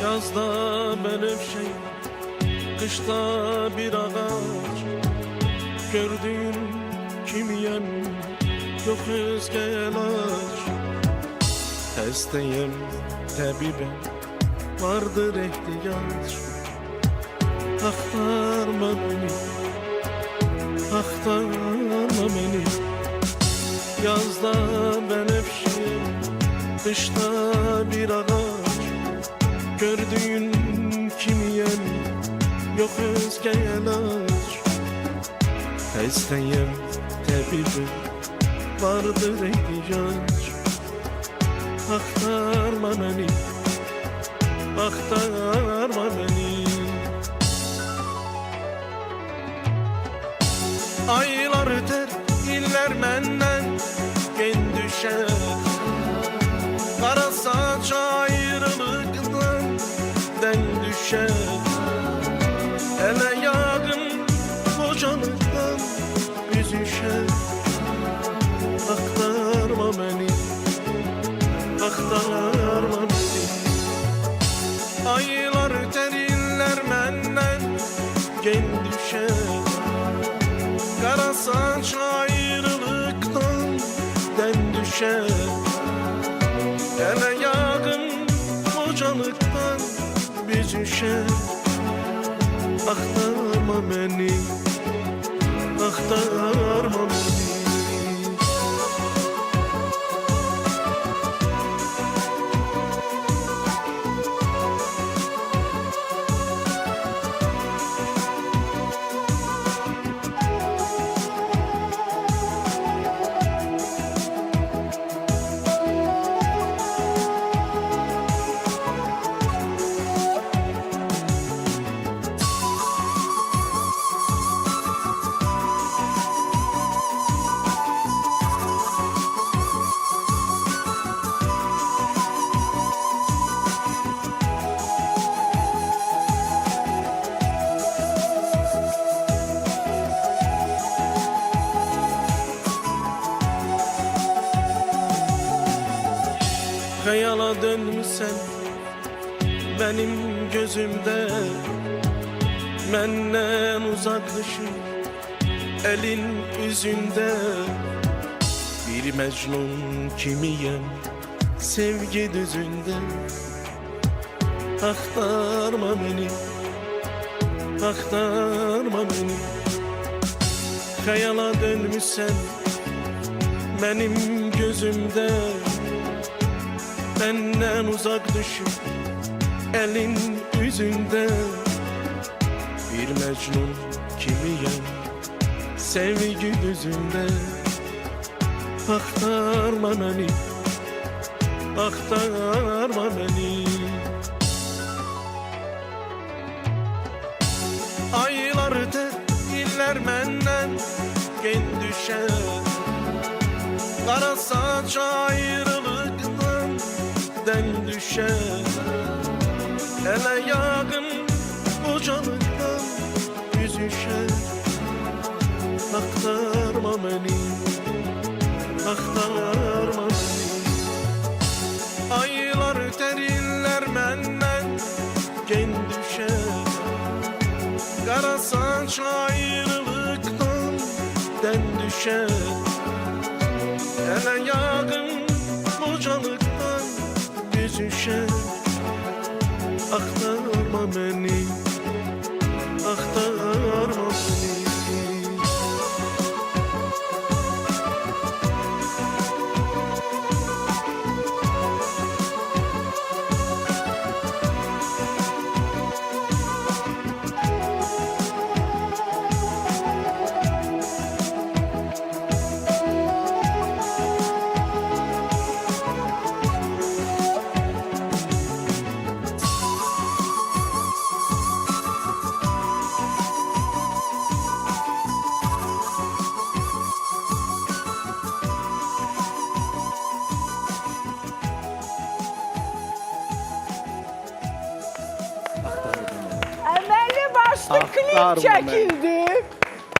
Yazda menevşe, kışta bir ağaç. Gördüğün kimyen, yok özge ilaç. Hastayım tabibe, vardır ihtiyaç. Aktarma beni, aktarma beni. Yazda menevşe, kışta bir ağaç. Gördüğün kimyen, yok özge ilaç. Hastayım tabibe, vardır ihtiyaç. Aktarma beni, aktarma beni. Aylar öter, iller menden gen düşer. Kara saç ayrılıktan den düşer. Ele yağın kocalıktan büzüşer. Aktarma beni, aktarma beni. Aylar öter, iller menden gen düşer. Kara saç ayrılıktan den düşer. Ele yağın kocalıktan büzüşer. Aktarma beni, aktarma beni. Hayala dönmüşsen benim gözümde. Menden uzaklaşıp elin yüzünde. Bir Mecnun kimiyem sevgi düzünde. Aktarma beni, aktarma beni. Hayala dönmüşsen benim gözümde. Benden uzak düşüp elin yüzünde. Bir Mecnun kimiyem sevgi düzünde. Aktarma beni, aktarma beni. Aylar öter, iller menden gen düşer. Kara saç ayrılıktan den düşer. Ele yağın kocalıktan büzüşer. Aktarma beni, aktarma beni. Aylar öter, iller menden gen düşer. Kara saç ayrılıktan den düşer. Ele yağın kocalıktan büzüşer. Aktarma beni, aktarma beni. klip Darma be. çekildi.